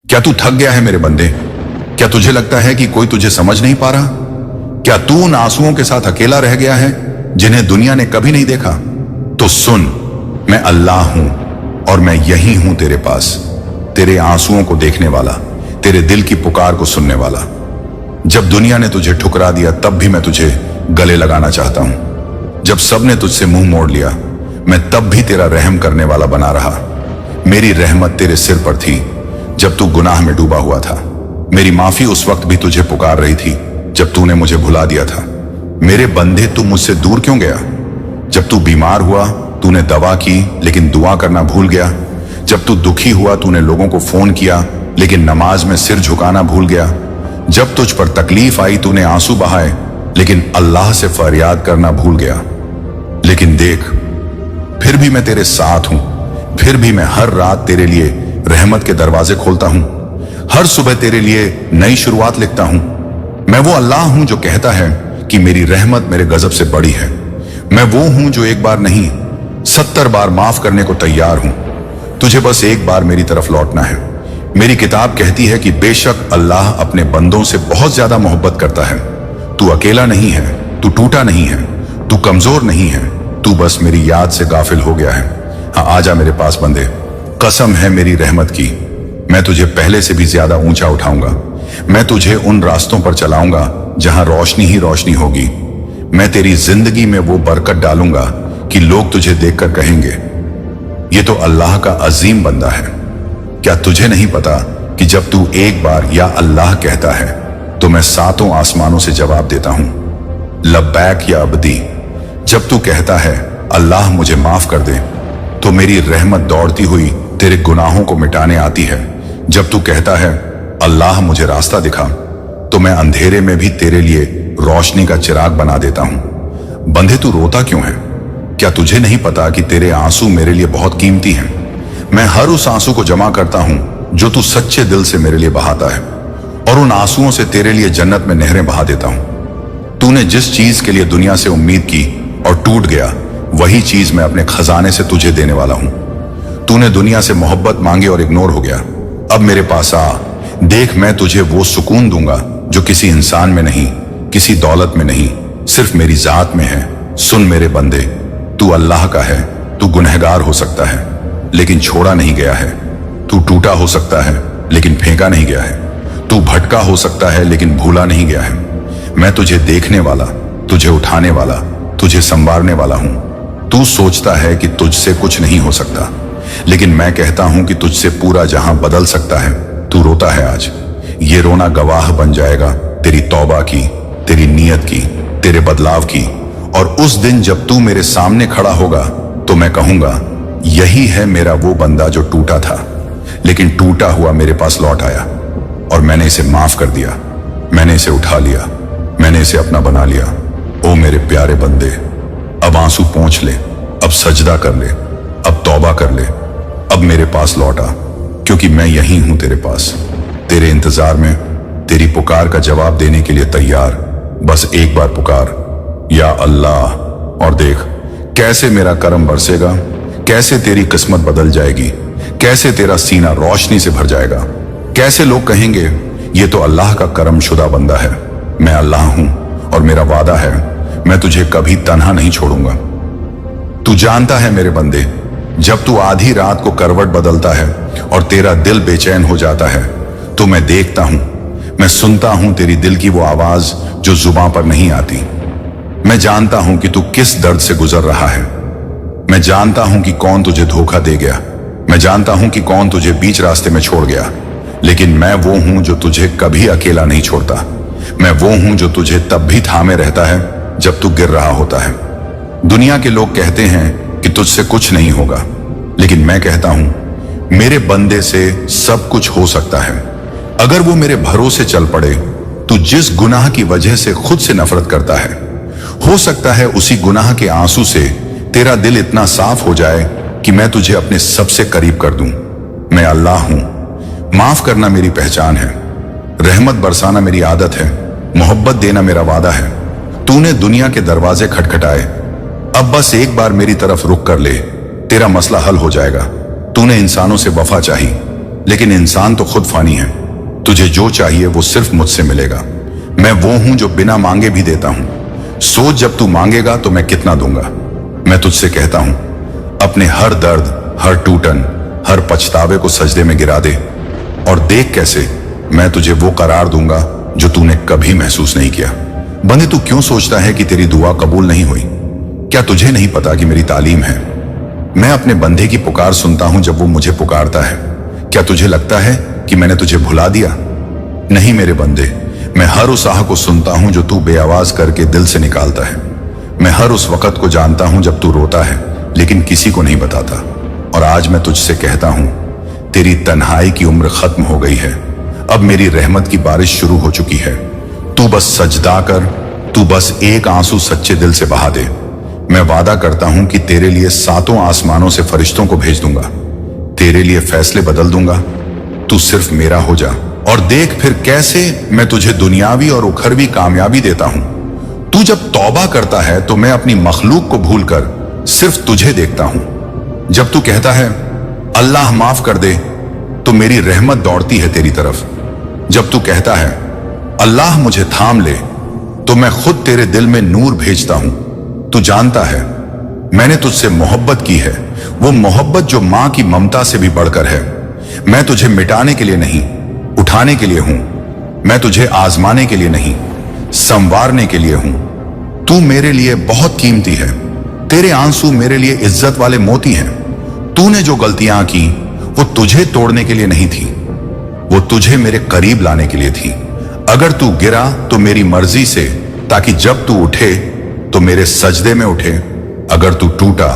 क्या तू थक गया है मेरे बंदे? क्या तुझे लगता है कि कोई तुझे समझ नहीं पा रहा? क्या तू उन आंसुओं के साथ अकेला रह गया है जिन्हें दुनिया ने कभी नहीं देखा? तो सुन, मैं अल्लाह हूं और मैं यही हूं तेरे पास, तेरे आंसुओं को देखने वाला, तेरे दिल की पुकार को सुनने वाला। जब दुनिया ने तुझे ठुकरा दिया तब भी मैं तुझे गले लगाना चाहता हूं। जब सबने तुझसे मुंह मोड़ लिया मैं तब भी तेरा रहम करने वाला बना रहा। मेरी रहमत तेरे सिर पर थी जब तू गुनाह में डूबा हुआ था। मेरी माफी उस वक्त भी तुझे पुकार रही थी जब तूने मुझे भुला दिया था। मेरे बंदे, तू मुझसे दूर क्यों गया? जब तू बीमार हुआ तूने दवा की लेकिन दुआ करना भूल गया। जब तू दुखी हुआ तूने लोगों को फोन किया लेकिन नमाज में सिर झुकाना भूल गया। जब तुझ पर तकलीफ आई तूने आंसू बहाए लेकिन अल्लाह से फरियाद करना भूल गया। लेकिन देख, फिर भी मैं तेरे साथ हूं, फिर भी मैं हर रात तेरे लिए रहमत के दरवाजे खोलता हूं, हर सुबह तेरे लिए नई शुरुआत लिखता हूं। मैं वो अल्लाह हूं जो कहता है कि मेरी रहमत मेरे गजब से बड़ी है। मैं वो हूं जो एक बार नहीं 70 बार माफ करने को तैयार हूं। तुझे बस एक बार मेरी तरफ लौटना है। मेरी किताब कहती है कि बेशक अल्लाह अपने बंदों से बहुत ज्यादा मोहब्बत करता है। तू अकेला नहीं है, तू टूटा नहीं है, तू कमजोर नहीं है, तू बस मेरी याद से गाफिल हो गया है। हाँ, आजा मेरे पास बंदे, कसम है मेरी रहमत की, मैं तुझे पहले से भी ज्यादा ऊंचा उठाऊंगा। मैं तुझे उन रास्तों पर चलाऊंगा जहां रोशनी ही रोशनी होगी। मैं तेरी जिंदगी में वो बरकत डालूंगा कि लोग तुझे देखकर कहेंगे ये तो अल्लाह का अजीम बंदा है। क्या तुझे नहीं पता कि जब तू एक बार या अल्लाह कहता है तो मैं 7 आसमानों से जवाब देता हूं, लब्बैक या अब्दी। जब तू कहता है अल्लाह मुझे माफ कर दे तो मेरी रहमत दौड़ती हुई तेरे गुनाहों को मिटाने आती है। जब तू कहता है अल्लाह मुझे रास्ता दिखा तो मैं अंधेरे में भी तेरे लिए रोशनी का चिराग बना देता हूं। बंदे, तू रोता क्यों है? क्या तुझे नहीं पता कि तेरे आंसू मेरे लिए बहुत कीमती हैं? मैं हर उस आंसू को जमा करता हूं जो तू सच्चे दिल से मेरे लिए बहाता है, और उन आंसुओं से तेरे लिए जन्नत में नहरें बहा देता हूं। तूने जिस चीज के लिए दुनिया से उम्मीद की और टूट गया, वही चीज मैं अपने खजाने से तुझे देने वाला हूं। तूने दुनिया से मोहब्बत मांगी और इग्नोर हो गया। अब मेरे पास आ, देख, मैं तुझे वो सुकून दूंगा जो किसी इंसान में नहीं, किसी दौलत में नहीं, सिर्फ मेरी जात में है। सुन मेरे बंदे, तू अल्लाह का है। तू गुनहगार हो सकता है लेकिन छोड़ा नहीं गया है। तू टूटा हो सकता है लेकिन फेंका नहीं गया है। तू भटका हो सकता है लेकिन भूला नहीं गया है। मैं तुझे देखने वाला, तुझे उठाने वाला, तुझे संवारने वाला हूं। तू सोचता है कि तुझसे कुछ नहीं हो सकता, लेकिन मैं कहता हूं कि तुझसे पूरा जहां बदल सकता है। तू रोता है आज, ये रोना गवाह बन जाएगा तेरी तौबा की, तेरी नीयत की, तेरे बदलाव की। और उस दिन जब तू मेरे सामने खड़ा होगा तो मैं कहूंगा यही है मेरा वो बंदा जो टूटा था लेकिन टूटा हुआ मेरे पास लौट आया, और मैंने इसे माफ कर दिया, मैंने इसे उठा लिया, मैंने इसे अपना बना लिया। ओ मेरे प्यारे बंदे, अब आंसू पोंछ ले, अब सजदा कर ले, अब तौबा कर ले, अब मेरे पास लौटा, क्योंकि मैं यही हूं तेरे पास, तेरे इंतजार में, तेरी पुकार का जवाब देने के लिए तैयार। बस एक बार पुकार, या अल्लाह, और देख कैसे मेरा करम बरसेगा, कैसे तेरी किस्मत बदल जाएगी, कैसे तेरा सीना रोशनी से भर जाएगा, कैसे लोग कहेंगे ये तो अल्लाह का करम शुदा बंदा है। मैं अल्लाह हूं और मेरा वादा है मैं तुझे कभी तन्हा नहीं छोड़ूंगा। तू जानता है मेरे बंदे, जब तू आधी रात को करवट बदलता है और तेरा दिल बेचैन हो जाता है तो मैं देखता हूं, मैं सुनता हूं तेरी दिल की वो आवाज जो जुबां पर नहीं आती। मैं जानता हूं कि तू किस दर्द से गुजर रहा है। मैं जानता हूं कि कौन तुझे धोखा दे गया। मैं जानता हूं कि कौन तुझे बीच रास्ते में छोड़ गया, लेकिन मैं वो हूं जो तुझे कभी अकेला नहीं छोड़ता। मैं वो हूं जो तुझे तब भी थामे रहता है जब तू गिर रहा होता है। दुनिया के लोग कहते हैं कि तुझसे कुछ नहीं होगा, लेकिन मैं कहता हूं मेरे बंदे से सब कुछ हो सकता है अगर वो मेरे भरोसे चल पड़े। तू जिस गुनाह की वजह से खुद से नफरत करता है, हो सकता है उसी गुनाह के आंसू से तेरा दिल इतना साफ हो जाए कि मैं तुझे अपने सबसे करीब कर दूं। मैं अल्लाह हूं, माफ करना मेरी पहचान है, रहमत बरसाना मेरी आदत है, मोहब्बत देना मेरा वादा है। तूने दुनिया के दरवाजे खटखटाए, अब बस एक बार मेरी तरफ रुक कर ले, तेरा मसला हल हो जाएगा। तूने इंसानों से वफा चाही, लेकिन इंसान तो खुद फानी है। तुझे जो चाहिए वो सिर्फ मुझसे मिलेगा। मैं वो हूं जो बिना मांगे भी देता हूं। सोच, जब तू मांगेगा तो मैं कितना दूंगा। मैं तुझसे कहता हूं, अपने हर दर्द, हर टूटन, हर पछतावे को सजदे में गिरा दे और देख कैसे मैं तुझे वो करार दूंगा जो तूने कभी महसूस नहीं किया। बंदे, तू क्यों सोचता है कि तेरी दुआ कबूल नहीं हुई? क्या तुझे नहीं पता कि मेरी तालीम है? मैं अपने बंदे की पुकार सुनता हूं जब वो मुझे पुकारता है। क्या तुझे लगता है कि मैंने तुझे भुला दिया? नहीं मेरे बंदे, मैं हर उस आह को सुनता हूं जो तू बेआवाज करके दिल से निकालता है। मैं हर उस वक्त को जानता हूं जब तू रोता है लेकिन किसी को नहीं बताता। और आज मैं तुझसे कहता हूं, तेरी तन्हाई की उम्र खत्म हो गई है। अब मेरी रहमत की बारिश शुरू हो चुकी है। तू बस सजदा कर, तू बस एक आंसू सच्चे दिल से बहा दे। मैं वादा करता हूं कि तेरे लिए 7 आसमानों से फरिश्तों को भेज दूंगा। तेरे लिए फैसले बदल दूंगा। तू सिर्फ मेरा हो जा और देख फिर कैसे मैं तुझे दुनियावी और उखरवी कामयाबी देता हूं। तू जब तौबा करता है तो मैं अपनी मखलूक को भूलकर सिर्फ तुझे देखता हूं। जब तू कहता है अल्लाह माफ कर दे तो मेरी रहमत दौड़ती है तेरी तरफ। जब तू कहता है अल्लाह मुझे थाम ले तो मैं खुद तेरे दिल में नूर भेजता हूं। तू जानता है मैंने तुझसे मोहब्बत की है, वो मोहब्बत जो मां की ममता से भी बढ़कर है। मैं तुझे मिटाने के लिए नहीं, उठाने के लिए हूं। मैं तुझे आजमाने के लिए नहीं, संवारने के लिए हूं। तू मेरे लिए बहुत कीमती है। तेरे आंसू मेरे लिए इज्जत वाले मोती हैं। तूने जो गलतियां की वो तुझे तोड़ने के लिए नहीं थी, वो तुझे मेरे करीब लाने के लिए थी। अगर तू गिरा तो मेरी मर्जी से, ताकि जब तू उठे तो मेरे सजदे में उठे। अगर तू टूटा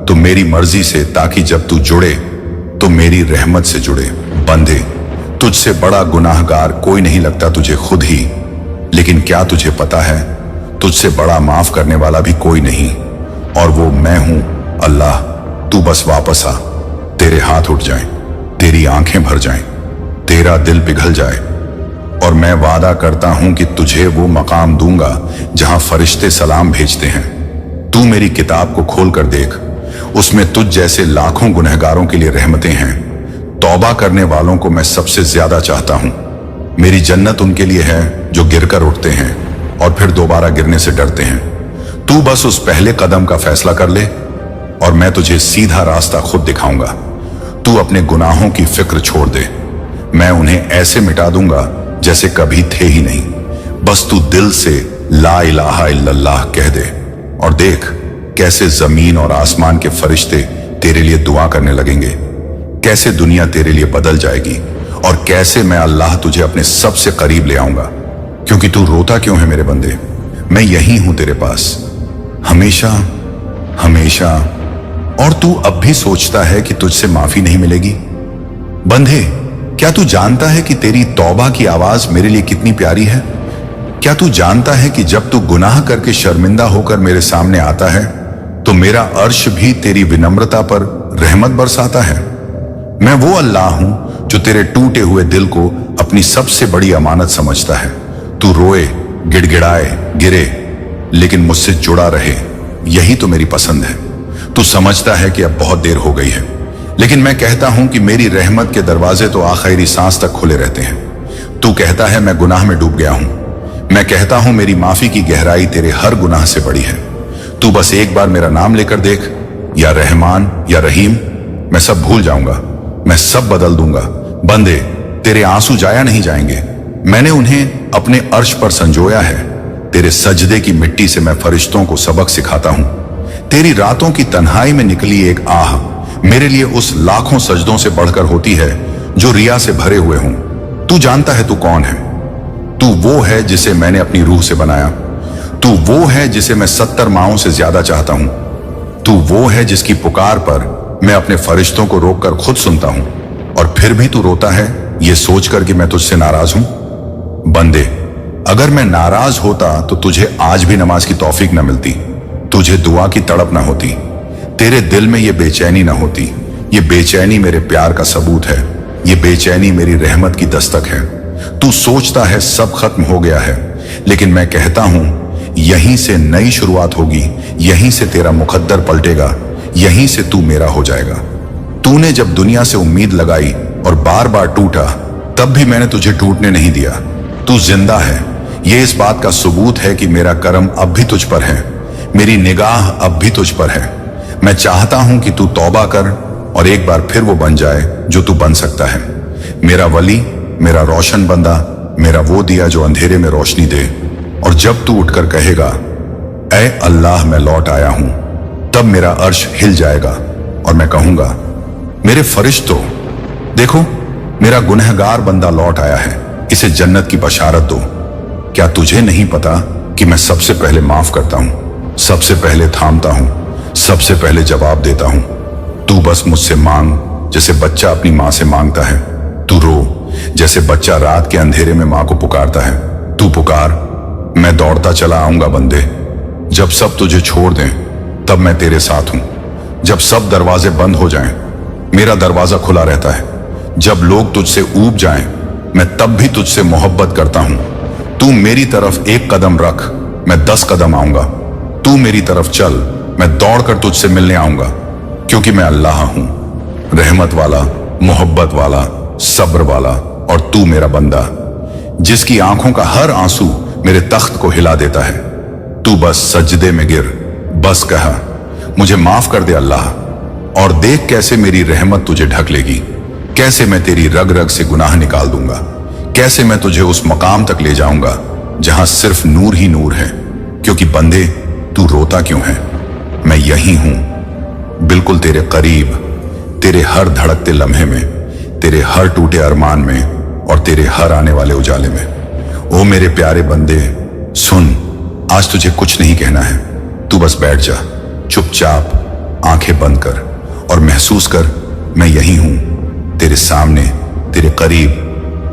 तो मेरी मर्जी से, ताकि जब तू जुड़े तो मेरी रहमत से जुड़े। बंदे, तुझसे बड़ा गुनाहगार कोई नहीं लगता तुझे खुद ही, लेकिन क्या तुझे पता है तुझसे बड़ा माफ करने वाला भी कोई नहीं, और वो मैं हूं, अल्लाह। तू बस वापस आ, तेरे हाथ उठ जाएं, तेरी आंखें भर जाएं, तेरा दिल पिघल जाए, और मैं वादा करता हूं कि तुझे वो मकाम दूंगा जहां फरिश्ते सलाम भेजते हैं। तू मेरी किताब को खोल कर देख, उसमें तुझ जैसे लाखों गुनहगारों के लिए रहमतें हैं। तौबा करने वालों को मैं सबसे ज्यादा चाहता हूं। मेरी जन्नत उनके लिए है जो गिरकर उठते हैं और फिर दोबारा गिरने से डरते हैं। तू बस उस पहले कदम का फैसला कर ले और मैं तुझे सीधा रास्ता खुद दिखाऊंगा। तू अपने गुनाहों की फिक्र छोड़ दे, मैं उन्हें ऐसे मिटा दूंगा जैसे कभी थे ही नहीं। बस तू दिल से ला इलाहा इल्लल्लाह कह दे और देख कैसे जमीन और आसमान के फरिश्ते तेरे लिए दुआ करने लगेंगे, कैसे दुनिया तेरे लिए बदल जाएगी, और कैसे मैं अल्लाह तुझे अपने सबसे करीब ले आऊंगा। क्योंकि तू रोता क्यों है मेरे बंदे? मैं यही हूं तेरे पास, हमेशा हमेशा। और तू अब भी सोचता है कि तुझसे माफी नहीं मिलेगी? बंधे, क्या तू जानता है कि तेरी तौबा की आवाज मेरे लिए कितनी प्यारी है? क्या तू जानता है कि जब तू गुनाह करके शर्मिंदा होकर मेरे सामने आता है तो मेरा अर्श भी तेरी विनम्रता पर रहमत बरसाता है? मैं वो अल्लाह हूं जो तेरे टूटे हुए दिल को अपनी सबसे बड़ी अमानत समझता है। तू रोए, गिड़गिड़ाए, गिरे, लेकिन मुझसे जुड़ा रहे, यही तो मेरी पसंद है। तू समझता है कि अब बहुत देर हो गई है, लेकिन मैं कहता हूं कि मेरी रहमत के दरवाजे तो आखिरी सांस तक खुले रहते हैं। तू कहता है मैं गुनाह में डूब गया हूं, मैं कहता हूं मेरी माफी की गहराई तेरे हर गुनाह से बड़ी है। तू बस एक बार मेरा नाम लेकर देख, या रहमान या रहीम, मैं सब भूल जाऊंगा, मैं सब बदल दूंगा। बंदे, तेरे आंसू जाया नहीं जाएंगे, मैंने उन्हें अपने अर्श पर संजोया है। तेरे सजदे की मिट्टी से मैं फरिश्तों को सबक सिखाता हूं। तेरी रातों की तन्हाई में निकली एक आह मेरे लिए उस लाखों सजदों से बढ़कर होती है जो रिया से भरे हुए हों। तू जानता है तू कौन है? तू वो है जिसे मैंने अपनी रूह से बनाया। तू वो है जिसे मैं 70 माओं से ज्यादा चाहता हूं। तू वो है जिसकी पुकार पर मैं अपने फरिश्तों को रोककर खुद सुनता हूं, और फिर भी तू रोता है ये सोचकर कि मैं तुझसे नाराज हूं। बंदे, अगर मैं नाराज होता तो तुझे आज भी नमाज की तौफीक न मिलती, तुझे दुआ की तड़प न होती, तेरे दिल में ये बेचैनी न होती। ये बेचैनी मेरे प्यार का सबूत है, ये बेचैनी मेरी रहमत की दस्तक है। तू सोचता है सब खत्म हो गया है, लेकिन मैं कहता हूं यहीं से नई शुरुआत होगी, यहीं से तेरा मुकद्दर पलटेगा, यहीं से तू मेरा हो जाएगा। तूने जब दुनिया से उम्मीद लगाई और बार बार टूटा, तब भी मैंने तुझे टूटने नहीं दिया। तू जिंदा है, ये इस बात का सबूत है कि मेरा करम अब भी तुझ पर है, मेरी निगाह अब भी तुझ पर है। मैं चाहता हूं कि तू तौबा कर और एक बार फिर वो बन जाए जो तू बन सकता है, मेरा वली, मेरा रोशन बंदा, मेरा वो दिया जो अंधेरे में रोशनी दे। और जब तू उठकर कहेगा ऐ अल्लाह मैं लौट आया हूं, तब मेरा अर्श हिल जाएगा और मैं कहूंगा मेरे फरिश्तों, देखो मेरा गुनहगार बंदा लौट आया है, इसे जन्नत की बशारत दो। क्या तुझे नहीं पता कि मैं सबसे पहले माफ करता हूं, सबसे पहले थामता हूं, सबसे पहले जवाब देता हूं। तू बस मुझसे मांग जैसे बच्चा अपनी मां से मांगता है। तू रो जैसे बच्चा रात के अंधेरे में मां को पुकारता है। तू पुकार, मैं दौड़ता चला आऊंगा बंदे। जब सब तुझे छोड़ दें तब मैं तेरे साथ हूं। जब सब दरवाजे बंद हो जाएं, मेरा दरवाजा खुला रहता है। जब लोग तुझसे ऊब जाएं, मैं तब भी तुझसे मोहब्बत करता हूं। तू मेरी तरफ एक कदम रख, मैं 10 कदम आऊंगा। तू मेरी तरफ चल, मैं दौड़कर तुझसे मिलने आऊंगा, क्योंकि मैं अल्लाह हूं, रहमत वाला, मोहब्बत वाला, सब्र वाला, और तू मेरा बंदा, जिसकी आंखों का हर आंसू मेरे तख्त को हिला देता है। तू बस सजदे में गिर, बस कहा मुझे माफ कर दे अल्लाह, और देख कैसे मेरी रहमत तुझे ढक लेगी, कैसे मैं तेरी रग रग से गुनाह निकाल दूंगा, कैसे मैं तुझे उस मकाम तक ले जाऊंगा जहां सिर्फ नूर ही नूर है। क्योंकि बंदे तू रोता क्यों है, मैं यही हूं, बिल्कुल तेरे करीब, तेरे हर धड़कते लम्हे में, तेरे हर टूटे अरमान में, और तेरे हर आने वाले उजाले में। ओ मेरे प्यारे बंदे सुन, आज तुझे कुछ नहीं कहना है, तू बस बैठ जा चुपचाप, आंखें बंद कर और महसूस कर मैं यही हूं, तेरे सामने, तेरे करीब,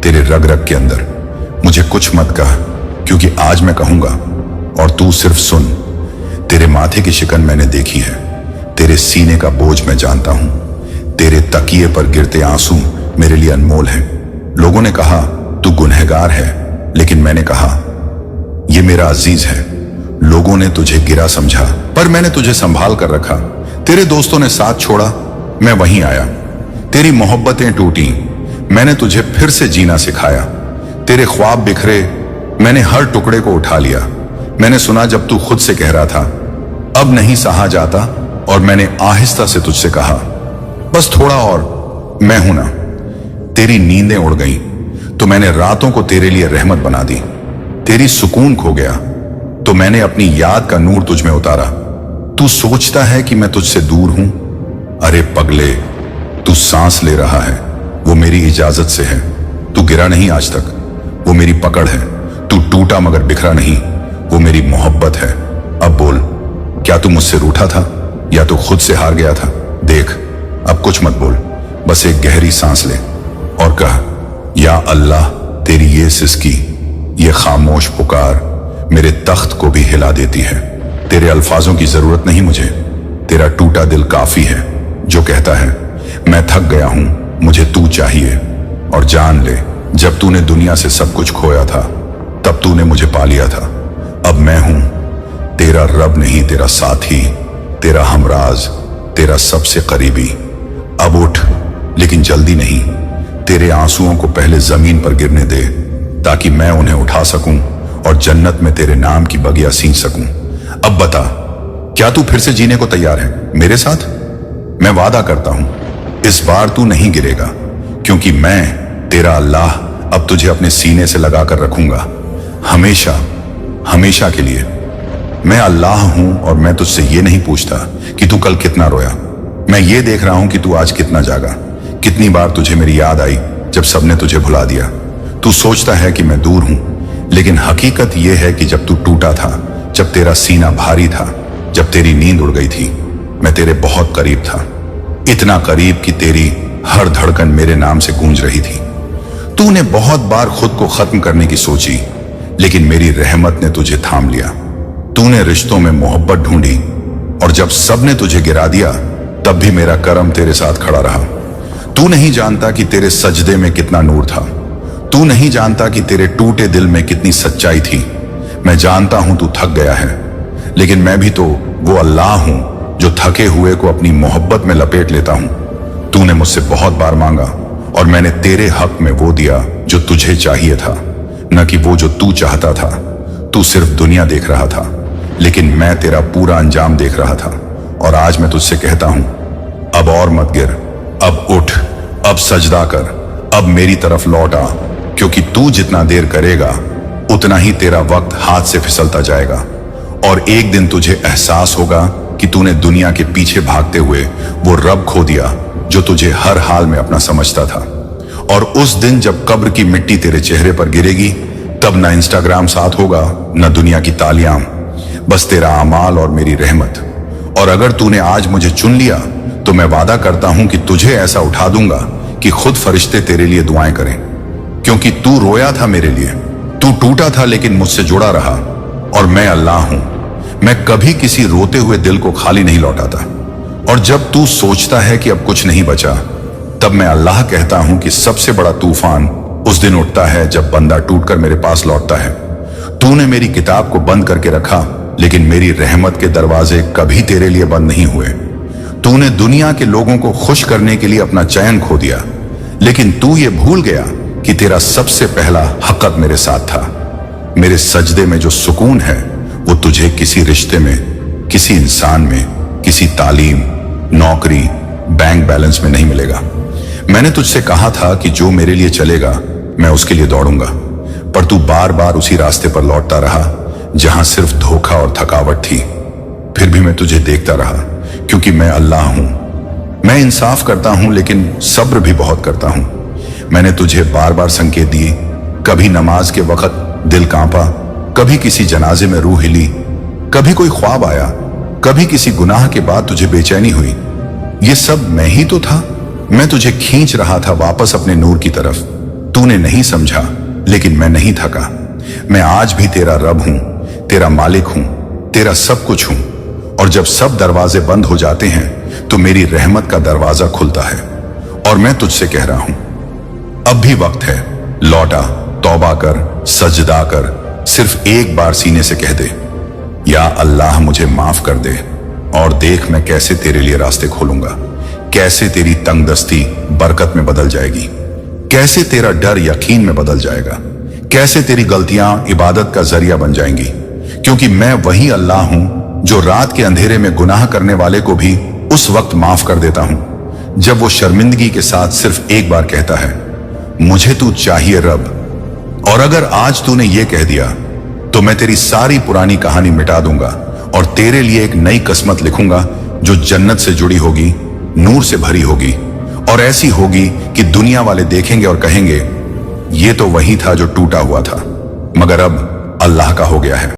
तेरे रग रग के अंदर। मुझे कुछ मत कह, क्योंकि आज मैं कहूंगा और तू सिर्फ सुन। तेरे माथे की शिकन मैंने देखी है, तेरे सीने का बोझ मैं जानता हूं, तेरे तकिए पर गिरते आंसू मेरे लिए अनमोल हैं। लोगों ने कहा तू गुनहगार है, लेकिन मैंने कहा ये मेरा अजीज है। लोगों ने तुझे गिरा समझा, पर मैंने तुझे संभाल कर रखा। तेरे दोस्तों ने साथ छोड़ा, मैं वहीं आया। तेरी मोहब्बतें टूटी, मैंने तुझे फिर से जीना सिखाया। तेरे ख्वाब बिखरे, मैंने हर टुकड़े को उठा लिया। मैंने सुना जब तू खुद से कह रहा था अब नहीं सहा जाता, और मैंने आहिस्ता से तुझसे कहा बस थोड़ा और, मैं हूं ना। तेरी नींदें उड़ गईं, तो मैंने रातों को तेरे लिए रहमत बना दी। तेरी सुकून खो गया, तो मैंने अपनी याद का नूर तुझ में उतारा। तू सोचता है कि मैं तुझसे दूर हूं, अरे पगले, तू सांस ले रहा है, वो मेरी इजाजत से है। तू गिरा नहीं आज तक, वो मेरी पकड़ है। तू टूटा मगर बिखरा नहीं, वो मेरी मोहब्बत है। अब बोल, क्या तू मुझसे रूठा था या तू खुद से हार गया था? देख, अब कुछ मत बोल, बस एक गहरी सांस ले और कह या अल्लाह, तेरी ये सिसकी, ये खामोश पुकार मेरे तख्त को भी हिला देती है। तेरे अल्फाजों की जरूरत नहीं मुझे, तेरा टूटा दिल काफी है, जो कहता है मैं थक गया हूं, मुझे तू चाहिए। और जान ले, जब तूने दुनिया से सब कुछ खोया था, तब तूने मुझे पा लिया था। अब मैं हूं तेरा रब नहीं, तेरा साथी, तेरा हमराज, तेरा सबसे करीबी। अब उठ, लेकिन जल्दी नहीं। तेरे आंसुओं को पहले जमीन पर गिरने दे, ताकि मैं उन्हें उठा सकूं और जन्नत में तेरे नाम की बगिया सींच सकूं। अब बता, क्या तू फिर से जीने को तैयार है मेरे साथ? मैं वादा करता हूं, इस बार तू नहीं गिरेगा, क्योंकि मैं तेरा अल्लाह अब तुझे अपने सीने से लगाकर रखूंगा, हमेशा, हमेशा के लिए। मैं अल्लाह हूं और मैं तुझसे ये नहीं पूछता कि तू कल कितना रोया। मैं ये देख रहा हूं कि तू आज कितना जागा, कितनी बार तुझे मेरी याद आई जब सबने तुझे भुला दिया। तू सोचता है कि मैं दूर हूं, लेकिन हकीकत यह है कि जब तू टूटा था, जब तेरा सीना भारी था, जब तेरी नींद उड़ गई थी, मैं तेरे बहुत करीब था। इतना करीब कि तेरी हर धड़कन मेरे नाम से गूंज रही थी। तूने बहुत बार खुद को खत्म करने की सोची, लेकिन मेरी रहमत ने तुझे थाम लिया। तूने रिश्तों में मोहब्बत ढूंढी, और जब सबने तुझे गिरा दिया, तब भी मेरा करम तेरे साथ खड़ा रहा। तू नहीं जानता कि तेरे सजदे में कितना नूर था। तू नहीं जानता कि तेरे टूटे दिल में कितनी सच्चाई थी। मैं जानता हूं तू थक गया है, लेकिन मैं भी तो वो अल्लाह हूं जो थके हुए को अपनी मोहब्बत में लपेट लेता हूं। तूने मुझसे बहुत बार मांगा और मैंने तेरे हक में वो दिया जो तुझे चाहिए था, न कि वो जो तू चाहता था। तू सिर्फ दुनिया देख रहा था, लेकिन मैं तेरा पूरा अंजाम देख रहा था। और आज मैं तुझसे कहता हूं, अब और मत गिर, अब उठ, अब सजदा कर, अब मेरी तरफ लौट आ, क्योंकि तू जितना देर करेगा उतना ही तेरा वक्त हाथ से फिसलता जाएगा। और एक दिन तुझे एहसास होगा कि तूने दुनिया के पीछे भागते हुए वो रब खो दिया जो तुझे हर हाल में अपना समझता था। और उस दिन जब कब्र की मिट्टी तेरे चेहरे पर गिरेगी, तब ना इंस्टाग्राम साथ होगा, न दुनिया की तालियां, बस तेरा अमाल और मेरी रहमत। और अगर तूने आज मुझे चुन लिया तो मैं वादा करता हूं कि तुझे ऐसा उठा दूंगा कि खुद फरिश्ते तेरे लिए दुआएं करें, क्योंकि तू रोया था मेरे लिए, तू टूटा था लेकिन मुझसे जुड़ा रहा। और मैं अल्लाह हूं, मैं कभी किसी रोते हुए दिल को खाली नहीं लौटाता। और जब तू सोचता है कि अब कुछ नहीं बचा, तब मैं अल्लाह कहता हूं कि सबसे बड़ा तूफान उस दिन उठता है जब बंदा टूटकर मेरे पास लौटता है। तूने मेरी किताब को बंद करके रखा, लेकिन मेरी रहमत के दरवाजे कभी तेरे लिए बंद नहीं हुए। तूने दुनिया के लोगों को खुश करने के लिए अपना चैन खो दिया, लेकिन तू ये भूल गया कि तेरा सबसे पहला हक़ मेरे साथ था। मेरे सजदे में जो सुकून है वो तुझे किसी रिश्ते में, किसी इंसान में, किसी तालीम, नौकरी, बैंक बैलेंस में नहीं मिलेगा। मैंने तुझसे कहा था कि जो मेरे लिए चलेगा मैं उसके लिए दौड़ूंगा, पर तू बार बार उसी रास्ते पर लौटता रहा जहां सिर्फ धोखा और थकावट थी। फिर भी मैं तुझे देखता रहा, क्योंकि मैं अल्लाह हूं। मैं इंसाफ करता हूं, लेकिन सब्र भी बहुत करता हूं। मैंने तुझे बार बार संकेत दिए, कभी नमाज के वक्त दिल कांपा, कभी किसी जनाजे में रूह हिली, कभी कोई ख्वाब आया, कभी किसी गुनाह के बाद तुझे बेचैनी हुई। ये सब मैं ही तो था। मैं तुझे खींच रहा था वापस अपने नूर की तरफ। तूने नहीं समझा, लेकिन मैं नहीं थका। मैं आज भी तेरा रब हूं, तेरा मालिक हूं, तेरा सब कुछ हूं। और जब सब दरवाजे बंद हो जाते हैं तो मेरी रहमत का दरवाजा खुलता है। और मैं तुझसे कह रहा हूं, अब भी वक्त है, लौटा, तौबा कर, सजदा कर, सिर्फ एक बार सीने से कह दे, या अल्लाह मुझे माफ कर दे, और देख मैं कैसे तेरे लिए रास्ते खोलूंगा, कैसे तेरी तंगदस्ती बरकत में बदल जाएगी, कैसे तेरा डर यकीन में बदल जाएगा, कैसे तेरी गलतियां इबादत का जरिया बन जाएंगी। क्योंकि मैं वही अल्लाह हूं जो रात के अंधेरे में गुनाह करने वाले को भी उस वक्त माफ कर देता हूं जब वो शर्मिंदगी के साथ सिर्फ एक बार कहता है, मुझे तू चाहिए रब। और अगर आज तूने ये कह दिया तो मैं तेरी सारी पुरानी कहानी मिटा दूंगा और तेरे लिए एक नई किस्मत लिखूंगा जो जन्नत से जुड़ी होगी, नूर से भरी होगी, और ऐसी होगी कि दुनिया वाले देखेंगे और कहेंगे, ये तो वही था जो टूटा हुआ था, मगर अब अल्लाह का हो गया है।